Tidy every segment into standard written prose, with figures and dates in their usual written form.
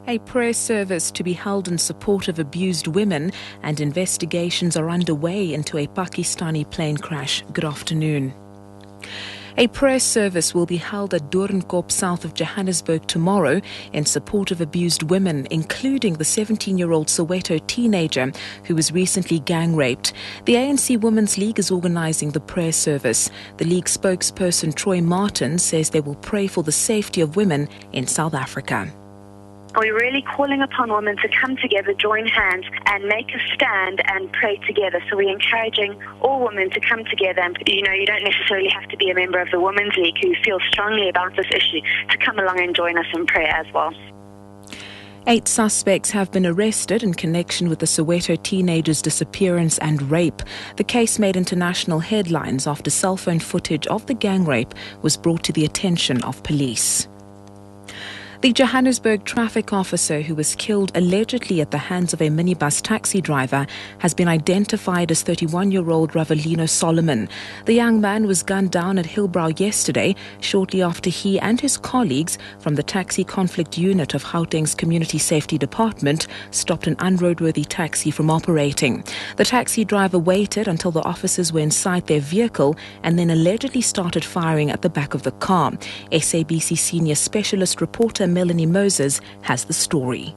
A prayer service to be held in support of abused women, and investigations are underway into a Pakistani plane crash. Good afternoon. A prayer service will be held at Doornkop, south of Johannesburg tomorrow in support of abused women, including the 17-year-old Soweto teenager who was recently gang raped. The ANC Women's League is organising the prayer service. The league spokesperson Troy Martin says they will pray for the safety of women in South Africa. We're really calling upon women to come together, join hands and make a stand and pray together. So we're encouraging all women to come together. And, you don't necessarily have to be a member of the Women's League who feel strongly about this issue to come along and join us in prayer as well. 8 suspects have been arrested in connection with the Soweto teenager's disappearance and rape. The case made international headlines after cell phone footage of the gang rape was brought to the attention of police. The Johannesburg traffic officer who was killed allegedly at the hands of a minibus taxi driver has been identified as 31-year-old Ravelino Solomon. The young man was gunned down at Hillbrow yesterday, shortly after he and his colleagues from the Taxi Conflict Unit of Gauteng's Community Safety Department stopped an unroadworthy taxi from operating. The taxi driver waited until the officers were inside their vehicle and then allegedly started firing at the back of the car. SABC senior specialist reporter Melanie Moses has the story.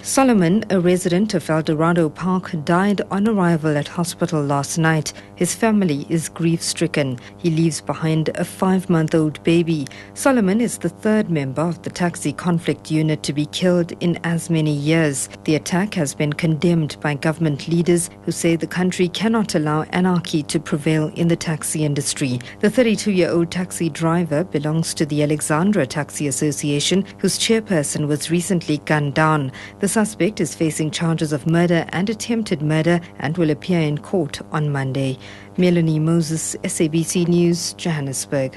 Solomon, a resident of Eldorado Park, died on arrival at hospital last night. His family is grief-stricken. He leaves behind a 5-month-old baby. Solomon is the 3rd member of the Taxi Conflict Unit to be killed in as many years. The attack has been condemned by government leaders who say the country cannot allow anarchy to prevail in the taxi industry. The 32-year-old taxi driver belongs to the Alexandra Taxi Association, whose chairperson was recently gunned down. The suspect is facing charges of murder and attempted murder and will appear in court on Monday. Melanie Moses, SABC News, Johannesburg.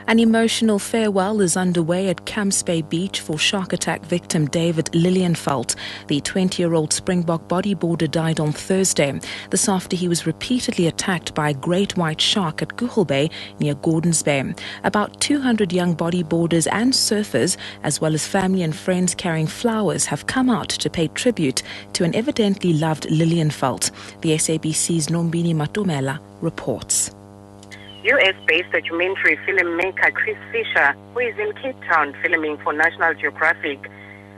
An emotional farewell is underway at Camps Bay Beach for shark attack victim David Lilienfeld. The 20-year-old Springbok bodyboarder died on Thursday. This after he was repeatedly attacked by a great white shark at Guchel Bay near Gordons Bay. About 200 young bodyboarders and surfers, as well as family and friends carrying flowers, have come out to pay tribute to an evidently loved Lilienfeld. The SABC's Nombini Matomela reports. US-based documentary filmmaker Chris Fisher, who is in Cape Town filming for National Geographic,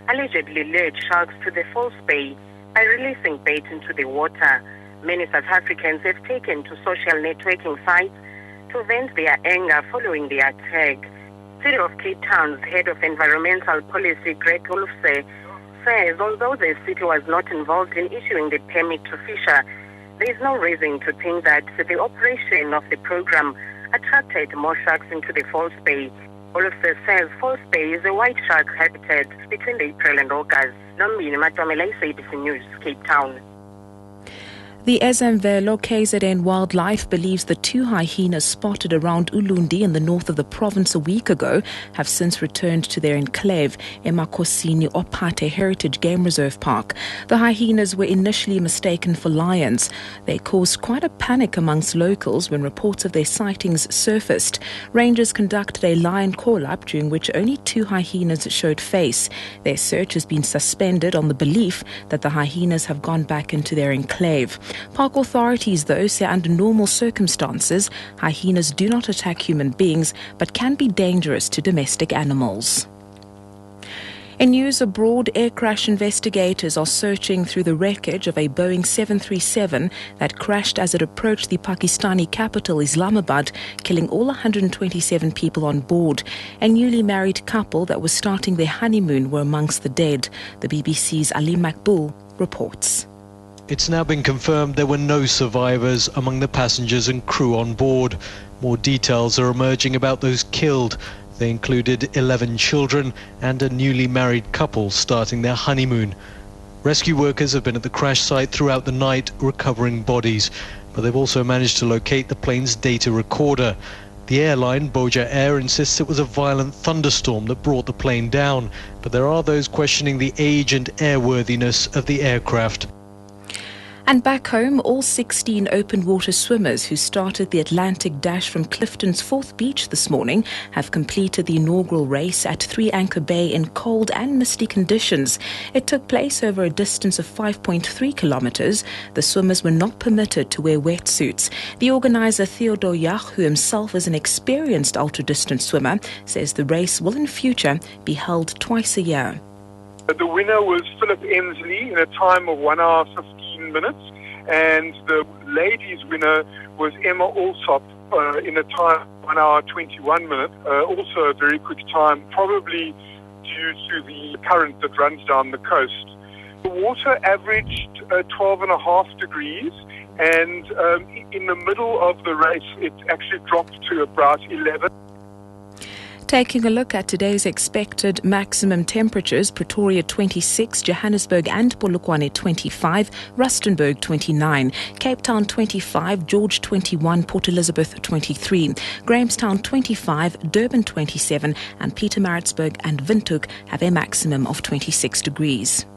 allegedly lured sharks to the False Bay by releasing bait into the water. Many South Africans have taken to social networking sites to vent their anger following the attack. City of Cape Town's head of environmental policy, Greg Olofse, says although the city was not involved in issuing the permit to Fisher, there is no reason to think that the operation of the program attracted more sharks into the False Bay. Olofse says False Bay is a white shark habitat between April and August. Nombini Matomela, SABC News, Cape Town. The Ezemvelo KZN Wildlife believes the 2 hyenas spotted around Ulundi in the north of the province a week ago have since returned to their enclave, Emakosini Opate Heritage Game Reserve Park. The hyenas were initially mistaken for lions. They caused quite a panic amongst locals when reports of their sightings surfaced. Rangers conducted a lion call-up during which only 2 hyenas showed face. Their search has been suspended on the belief that the hyenas have gone back into their enclave. Park authorities, though, say under normal circumstances, hyenas do not attack human beings but can be dangerous to domestic animals. In news abroad, air crash investigators are searching through the wreckage of a Boeing 737 that crashed as it approached the Pakistani capital, Islamabad, killing all 127 people on board. A newly married couple that was starting their honeymoon were amongst the dead. The BBC's Ali Makbul reports. It's now been confirmed there were no survivors among the passengers and crew on board. More details are emerging about those killed. They included 11 children and a newly married couple starting their honeymoon. Rescue workers have been at the crash site throughout the night recovering bodies, but they've also managed to locate the plane's data recorder. The airline, Boja Air, insists it was a violent thunderstorm that brought the plane down, but there are those questioning the age and airworthiness of the aircraft. And back home, all 16 open water swimmers who started the Atlantic Dash from Clifton's Fourth Beach this morning have completed the inaugural race at 3 Anchor Bay in cold and misty conditions. It took place over a distance of 5.3 kilometers. The swimmers were not permitted to wear wetsuits. The organizer Theodore Jach, who himself is an experienced ultra-distance swimmer, says the race will in future be held twice a year. The winner was Philip Emsley in a time of 1 hour 15 minutes, and the ladies' winner was Emma Alsop in a time of 1 hour 21 minutes. Also a very quick time, probably due to the current that runs down the coast. The water averaged 12.5 degrees, and in the middle of the race it actually dropped to about 11. Taking a look at today's expected maximum temperatures: Pretoria 26, Johannesburg and Polokwane 25, Rustenburg 29, Cape Town 25, George 21, Port Elizabeth 23, Grahamstown 25, Durban 27, and Pietermaritzburg and Windhoek have a maximum of 26 degrees.